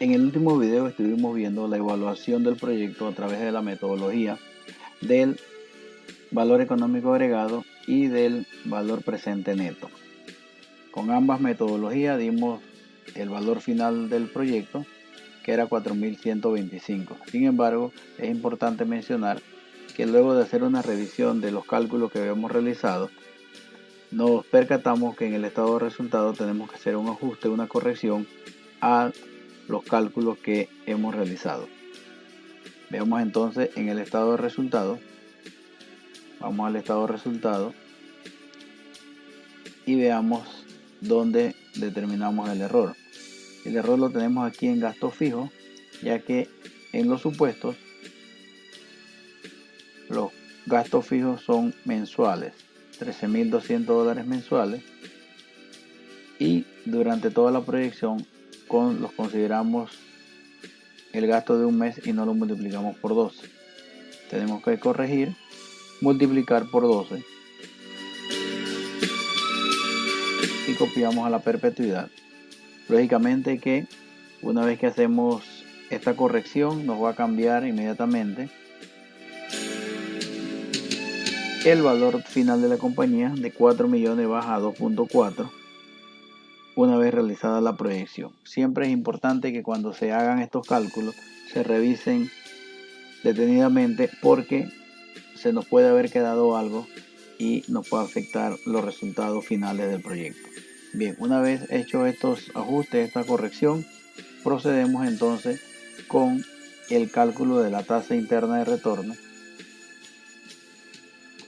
En el último video estuvimos viendo la evaluación del proyecto a través de la metodología del valor económico agregado y del valor presente neto. Con ambas metodologías dimos el valor final del proyecto, que era 4.125. Sin embargo, es importante mencionar que luego de hacer una revisión de los cálculos que habíamos realizado, nos percatamos que en el estado de resultado tenemos que hacer un ajuste, una corrección a los cálculos que hemos realizado. Veamos entonces en el estado de resultado. Vamos al estado de resultado y veamos dónde determinamos el error. El error lo tenemos aquí en gasto fijo, ya que en los supuestos los gastos fijos son mensuales, $13.200 mensuales, y durante toda la proyección los consideramos el gasto de un mes y no lo multiplicamos por 12. Tenemos que corregir, multiplicar por 12 y copiamos a la perpetuidad. Lógicamente que una vez que hacemos esta corrección nos va a cambiar inmediatamente el valor final de la compañía. De 4 millones baja a 2.4 una vez realizada la proyección. Siempre es importante que cuando se hagan estos cálculos se revisen detenidamente, porque se nos puede haber quedado algo y nos puede afectar los resultados finales del proyecto. Bien, una vez hecho estos ajustes, esta corrección, procedemos entonces con el cálculo de la tasa interna de retorno,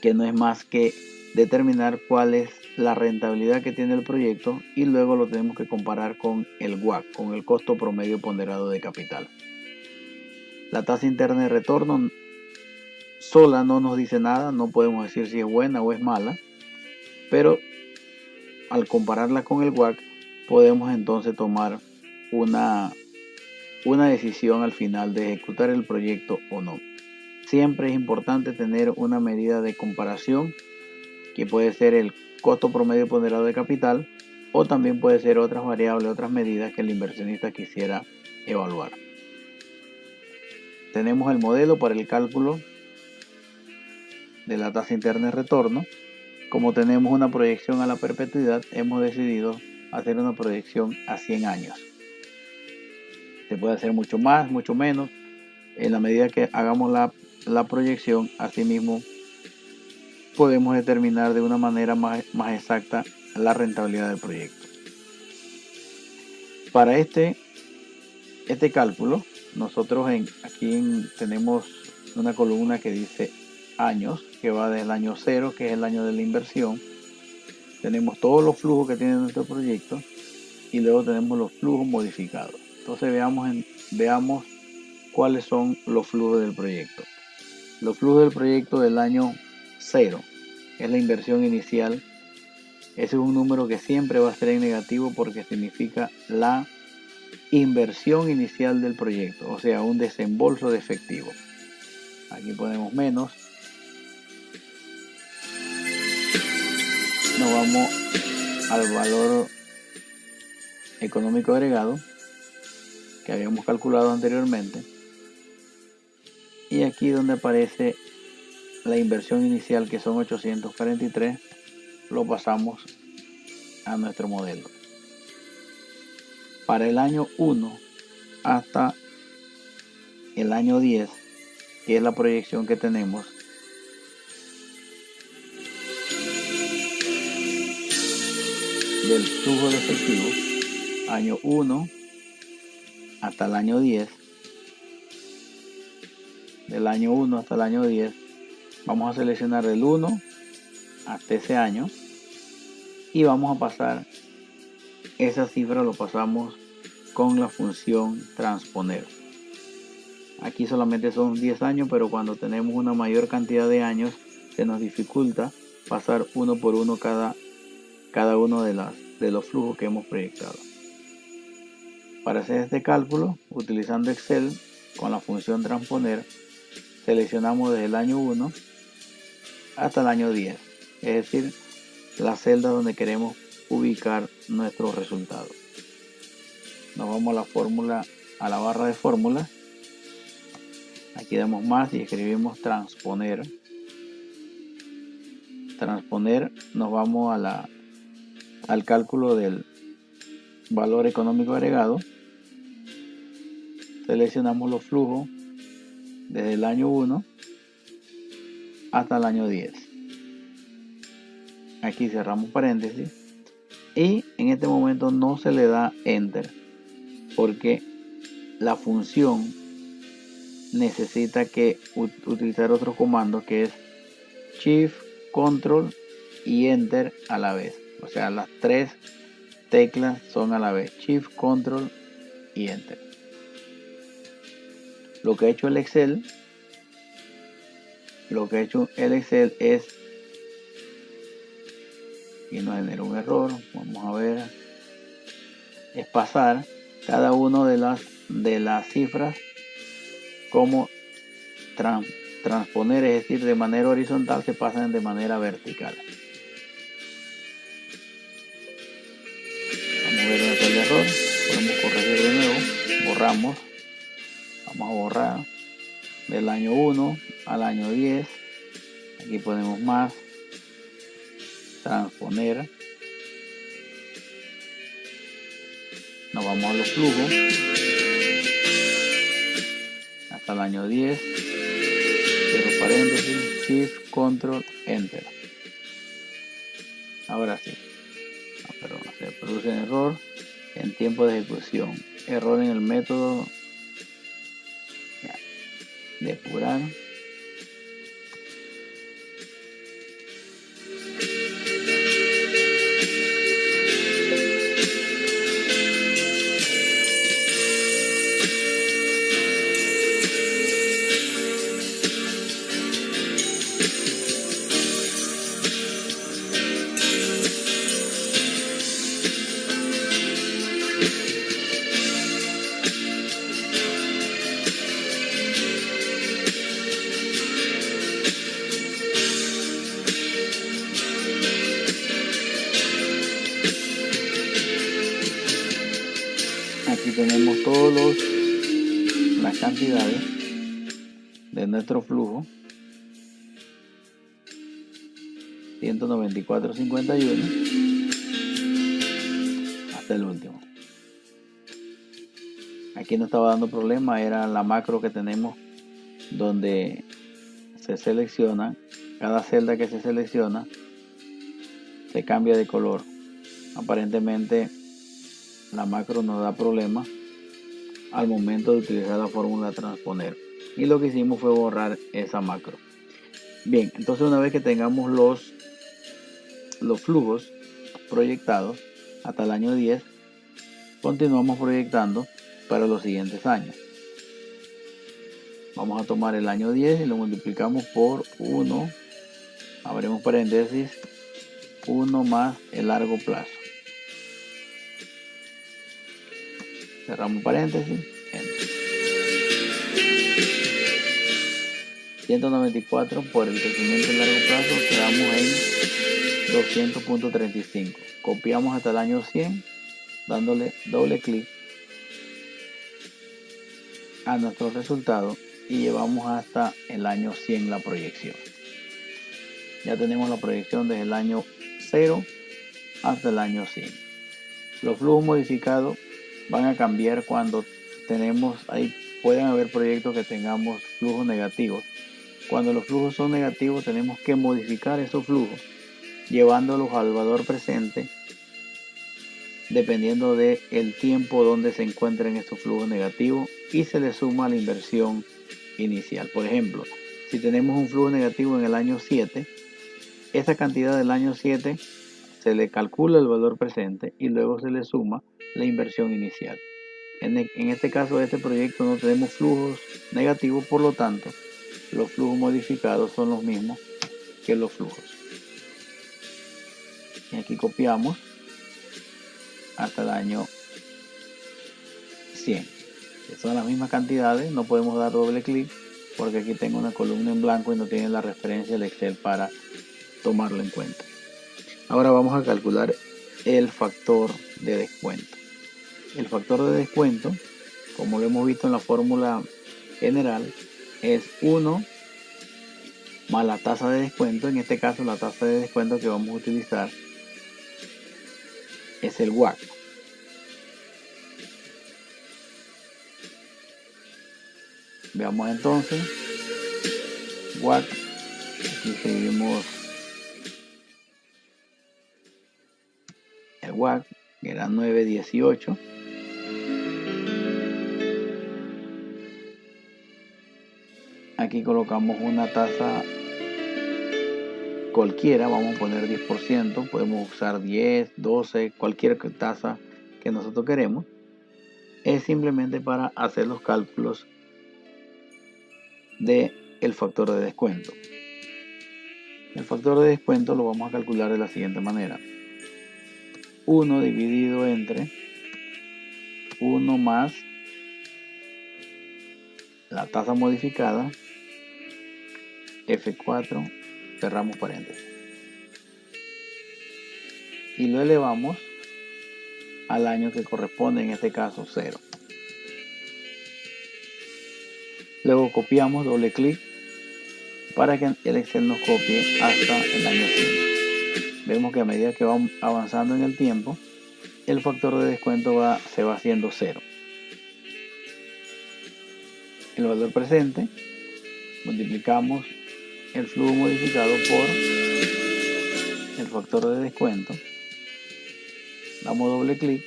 que no es más que determinar cuál es la rentabilidad que tiene el proyecto, y luego lo tenemos que comparar con el WACC, con el costo promedio ponderado de capital. La tasa interna de retorno sola no nos dice nada, no podemos decir si es buena o es mala, pero al compararla con el WACC podemos entonces tomar una decisión al final de ejecutar el proyecto o no. Siempre es importante tener una medida de comparación, que puede ser el costo promedio ponderado de capital, o también puede ser otras variables, otras medidas que el inversionista quisiera evaluar. Tenemos el modelo para el cálculo de la tasa interna de retorno. Como tenemos una proyección a la perpetuidad, hemos decidido hacer una proyección a 100 años. Se puede hacer mucho más, mucho menos. En la medida que hagamos la proyección, asimismo podemos determinar de una manera más exacta la rentabilidad del proyecto. Para este cálculo, nosotros tenemos una columna que dice años, que va desde el año 0, que es el año de la inversión. Tenemos todos los flujos que tiene nuestro proyecto y luego tenemos los flujos modificados. Entonces veamos cuáles son los flujos del proyecto. Los flujos del proyecto del año 0 es la inversión inicial. Ese es un número que siempre va a ser en negativo, porque significa la inversión inicial del proyecto, o sea, un desembolso de efectivo. Aquí ponemos menos. Nos vamos al valor económico agregado que habíamos calculado anteriormente, y aquí donde aparece la inversión inicial, que son 843, lo pasamos a nuestro modelo. Para el año 1 hasta el año 10, que es la proyección que tenemos, del flujo de efectivo, año 1 hasta el año 10, del año 1 hasta el año 10, vamos a seleccionar del 1 hasta ese año y vamos a pasar esa cifra, lo pasamos con la función transponer. Aquí solamente son 10 años, pero cuando tenemos una mayor cantidad de años se nos dificulta pasar uno por uno cada uno de los flujos que hemos proyectado. Para hacer este cálculo, utilizando Excel con la función transponer, seleccionamos desde el año 1 hasta el año 10, es decir, la celda donde queremos ubicar nuestros resultados. Nos vamos a la fórmula a la barra de fórmulas. Aquí damos más y escribimos transponer. Transponer, nos vamos al cálculo del valor económico agregado. Seleccionamos los flujos desde el año 1 hasta el año 10. Aquí cerramos paréntesis y en este momento no se le da enter porque la función necesita que utilizar otro comando que es Shift, Control y Enter a la vez. O sea, las tres teclas son a la vez: Shift, Control y Enter. Lo que ha hecho el Excel es, y no genera un error, vamos a ver, es pasar cada una de las cifras como transponer, es decir, de manera horizontal se pasan de manera vertical. Vamos a ver dónde está el error, podemos corregir de nuevo, borramos, vamos a borrar del año 1 al año 10, aquí ponemos más, transponer, nos vamos a los flujos, hasta el año 10, cierro paréntesis, Shift, Control, Enter. Ahora sí, perdón, se produce un error en tiempo de ejecución, error en el método de depurar. Aquí tenemos todas las cantidades de nuestro flujo: 194.51 hasta el último. Aquí no estaba dando problema, era la macro que tenemos donde se selecciona, cada celda que se selecciona se cambia de color. Aparentemente la macro no da problema al momento de utilizar la fórmula transponer, y lo que hicimos fue borrar esa macro. Bien, entonces una vez que tengamos los flujos proyectados hasta el año 10, continuamos proyectando para los siguientes años. Vamos a tomar el año 10 y lo multiplicamos por 1, abrimos paréntesis, 1 más el largo plazo, cerramos paréntesis, enter. 194 por el crecimiento en largo plazo quedamos en 200.35. Copiamos hasta el año 100 dándole doble clic a nuestro resultado y llevamos hasta el año 100 la proyección. Ya tenemos la proyección desde el año 0 hasta el año 100. Los flujos modificados van a cambiar cuando tenemos, ahí pueden haber proyectos que tengamos flujos negativos. Cuando los flujos son negativos tenemos que modificar esos flujos llevándolos al valor presente dependiendo del tiempo donde se encuentren estos flujos negativos y se le suma la inversión inicial. Por ejemplo, si tenemos un flujo negativo en el año 7, esa cantidad del año 7 se le calcula el valor presente y luego se le suma la inversión inicial. En este caso de este proyecto no tenemos flujos negativos, por lo tanto los flujos modificados son los mismos que los flujos. Y aquí copiamos hasta el año 100. Son las mismas cantidades, no podemos dar doble clic porque aquí tengo una columna en blanco y no tiene la referencia del Excel para tomarlo en cuenta. Ahora vamos a calcular el factor de descuento. El factor de descuento como lo hemos visto en la fórmula general, es 1 más la tasa de descuento. En este caso, la tasa de descuento que vamos a utilizar es el WACC. Veamos entonces, WACC, aquí escribimos el WACC, que era 9.18. Aquí colocamos una tasa cualquiera, vamos a poner 10%, podemos usar 10, 12, cualquier tasa que nosotros queremos. Es simplemente para hacer los cálculos del factor de descuento. El factor de descuento lo vamos a calcular de la siguiente manera: 1 dividido entre 1 más la tasa modificada, F4, cerramos paréntesis, y lo elevamos al año que corresponde, en este caso 0. Luego copiamos, doble clic, para que el Excel nos copie hasta el año 100. Vemos que a medida que vamos avanzando en el tiempo, el factor de descuento se va haciendo 0. El valor presente, multiplicamos el flujo modificado por el factor de descuento, damos doble clic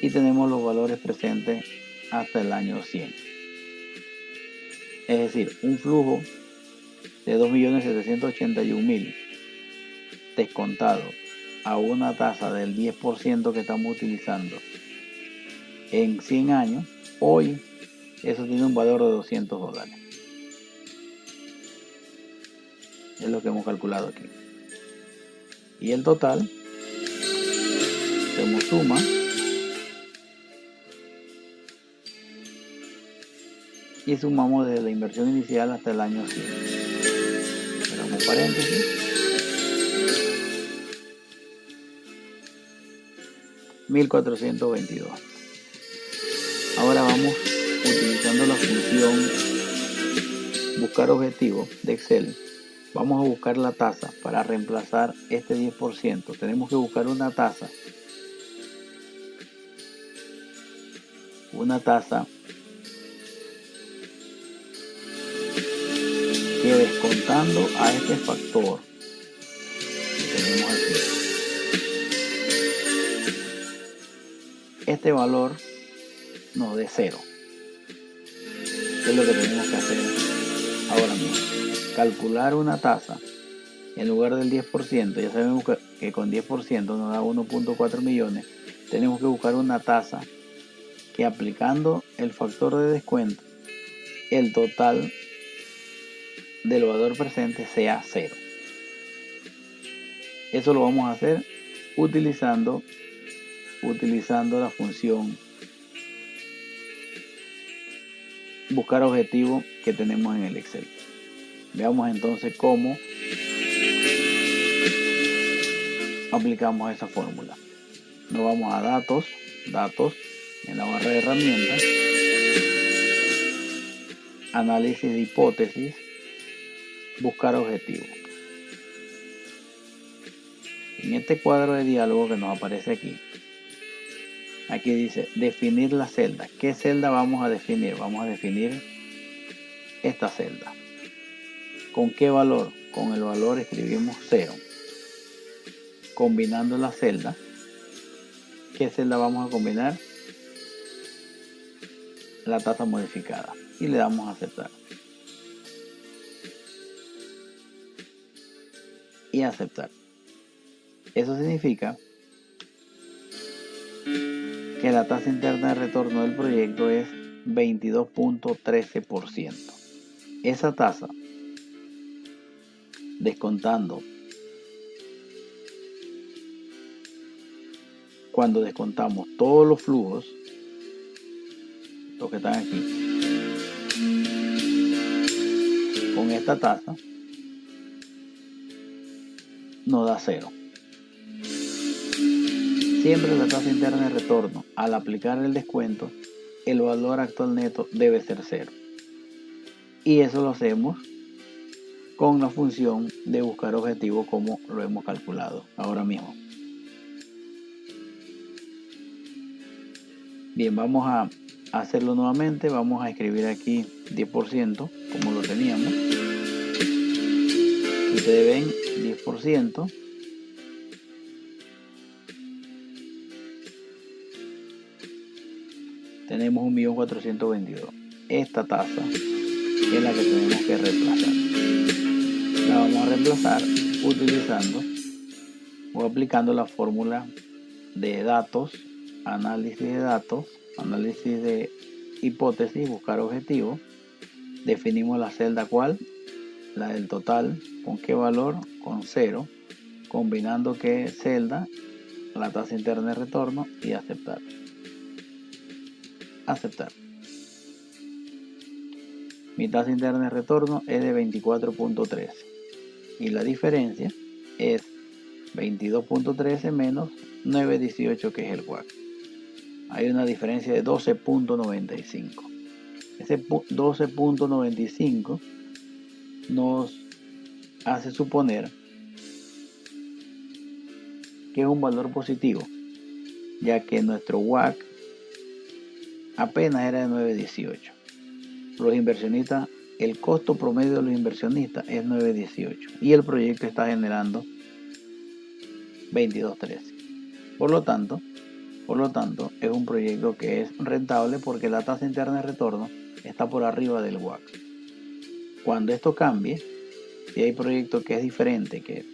y tenemos los valores presentes hasta el año 100. Es decir, un flujo de 2.781.000 descontado a una tasa del 10% que estamos utilizando en 100 años, hoy eso tiene un valor de $200. Es lo que hemos calculado aquí. Y el total, hacemos suma, y sumamos desde la inversión inicial hasta el año 100. Cerramos paréntesis. 1.422. Ahora vamos utilizando la función buscar objetivo de Excel. Vamos a buscar la tasa para reemplazar este 10%. Tenemos que buscar una tasa que, descontando a este factor que tenemos aquí, este valor nos dé 0. Es lo que tenemos que hacer ahora mismo: calcular una tasa en lugar del 10%. Ya sabemos que con 10% nos da 1.4 millones. Tenemos que buscar una tasa que, aplicando el factor de descuento, el total del valor presente sea 0. Eso lo vamos a hacer utilizando la función buscar objetivo que tenemos en el Excel. Veamos entonces cómo aplicamos esa fórmula. Nos vamos a datos, en la barra de herramientas, análisis de hipótesis, buscar objetivo. En este cuadro de diálogo que nos aparece aquí dice definir la celda. ¿Qué celda vamos a definir? Vamos a definir esta celda. ¿Con qué valor? Con el valor escribimos 0. Combinando la celda. ¿Qué celda vamos a combinar? La tasa modificada. Y le damos a aceptar. Y aceptar. Eso significa que la tasa interna de retorno del proyecto es 22.13%. Esa tasa, descontando, cuando descontamos todos los flujos, los que están aquí, con esta tasa, nos da 0. Siempre la tasa interna de retorno, al aplicar el descuento, el valor actual neto debe ser cero. Y eso lo hacemos con la función de buscar objetivo como lo hemos calculado ahora mismo. Bien, vamos a hacerlo nuevamente. Vamos a escribir aquí 10% como lo teníamos. Ustedes ven 10%. Tenemos 1.422.000. Esta tasa es la que tenemos que reemplazar. La vamos a reemplazar utilizando o aplicando la fórmula de datos, análisis de datos, análisis de hipótesis, buscar objetivo. Definimos la celda cual, la del total, con qué valor, con 0, combinando qué celda, la tasa interna de retorno y aceptar. Aceptar. Mi tasa interna de retorno es de 24.13 y la diferencia es 22.13 menos 9.18 que es el WACC. Hay una diferencia de 12.95. Ese 12.95 nos hace suponer que es un valor positivo, ya que nuestro WACC apenas era de 9.18. Los inversionistas, el costo promedio de los inversionistas es 9.18 y el proyecto está generando 22.13. Por lo tanto, es un proyecto que es rentable porque la tasa interna de retorno está por arriba del WACC. Cuando esto cambie, si hay proyecto que es diferente, que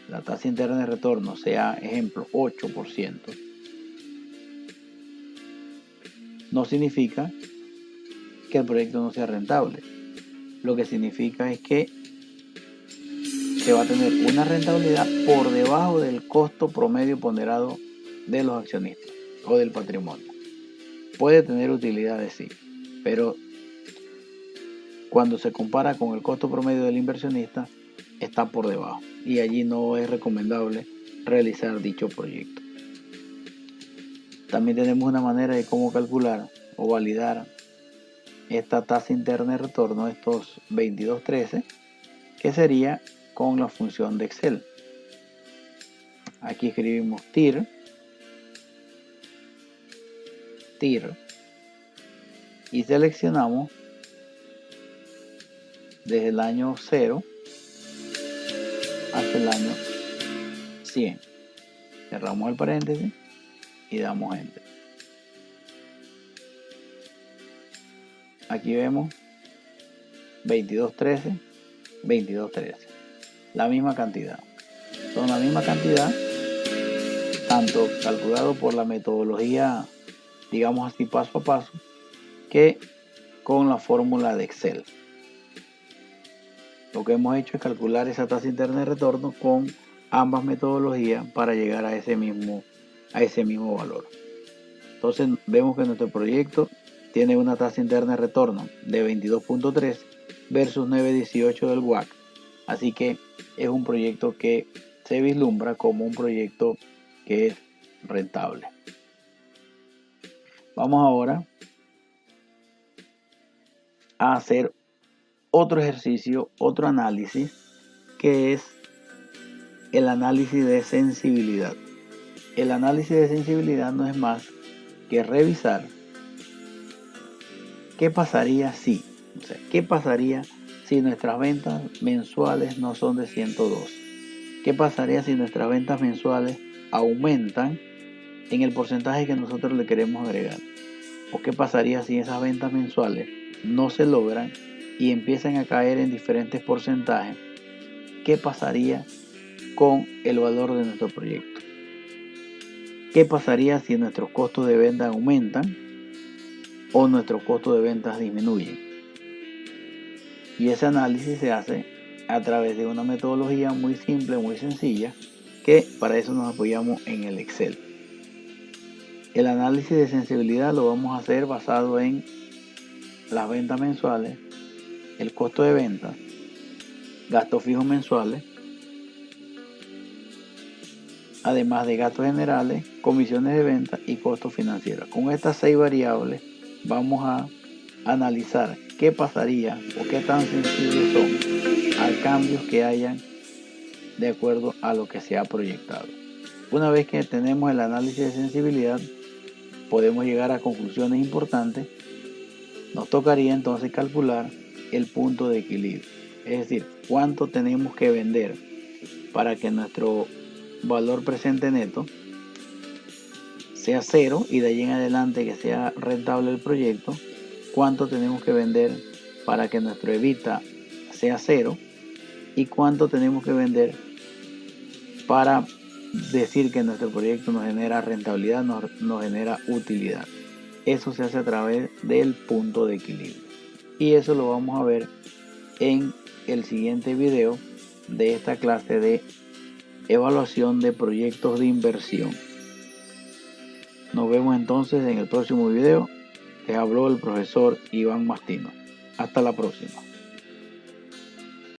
la tasa interna de retorno sea, ejemplo, 8%, no significa que el proyecto no sea rentable. Lo que significa es que se va a tener una rentabilidad por debajo del costo promedio ponderado de los accionistas o del patrimonio. Puede tener utilidades, sí, pero cuando se compara con el costo promedio del inversionista, está por debajo y allí no es recomendable realizar dicho proyecto. También tenemos una manera de cómo calcular o validar esta tasa interna de retorno, estos 22.13, que sería con la función de Excel. Aquí escribimos TIR y seleccionamos desde el año 0 hasta el año 100. Cerramos el paréntesis y damos Enter. Aquí vemos 22.13, 22.13. La misma cantidad. Son la misma cantidad, tanto calculado por la metodología, digamos así, paso a paso, que con la fórmula de Excel. Lo que hemos hecho es calcular esa tasa interna de retorno con ambas metodologías para llegar a ese mismo valor. Entonces vemos que nuestro proyecto tiene una tasa interna de retorno de 22.3 versus 9.18 del WACC. Así que es un proyecto que se vislumbra como un proyecto que es rentable. Vamos ahora a hacer otro ejercicio, otro análisis, que es el análisis de sensibilidad. El análisis de sensibilidad no es más que revisar qué pasaría si, qué pasaría si nuestras ventas mensuales no son de 102. ¿Qué pasaría si nuestras ventas mensuales aumentan en el porcentaje que nosotros le queremos agregar? ¿O qué pasaría si esas ventas mensuales no se logran y empiezan a caer en diferentes porcentajes? ¿Qué pasaría con el valor de nuestro proyecto? ¿Qué pasaría si nuestros costos de venta aumentan o nuestros costos de ventas disminuyen? Y ese análisis se hace a través de una metodología muy simple, muy sencilla, que para eso nos apoyamos en el Excel. El análisis de sensibilidad lo vamos a hacer basado en las ventas mensuales, el costo de venta, gastos fijos mensuales, además de gastos generales, comisiones de venta y costos financieros. Con estas 6 variables vamos a analizar qué pasaría o qué tan sensibles son a cambios que hayan de acuerdo a lo que se ha proyectado. Una vez que tenemos el análisis de sensibilidad, podemos llegar a conclusiones importantes. Nos tocaría entonces calcular el punto de equilibrio, es decir, cuánto tenemos que vender para que nuestro valor presente neto sea cero y de ahí en adelante que sea rentable el proyecto, cuánto tenemos que vender para que nuestro EBITDA sea cero y cuánto tenemos que vender para decir que nuestro proyecto nos genera rentabilidad, nos genera utilidad. Eso se hace a través del punto de equilibrio. Y eso lo vamos a ver en el siguiente video de esta clase de evaluación de proyectos de inversión. Nos vemos entonces en el próximo video. Les habló el profesor Iván Mastino. Hasta la próxima.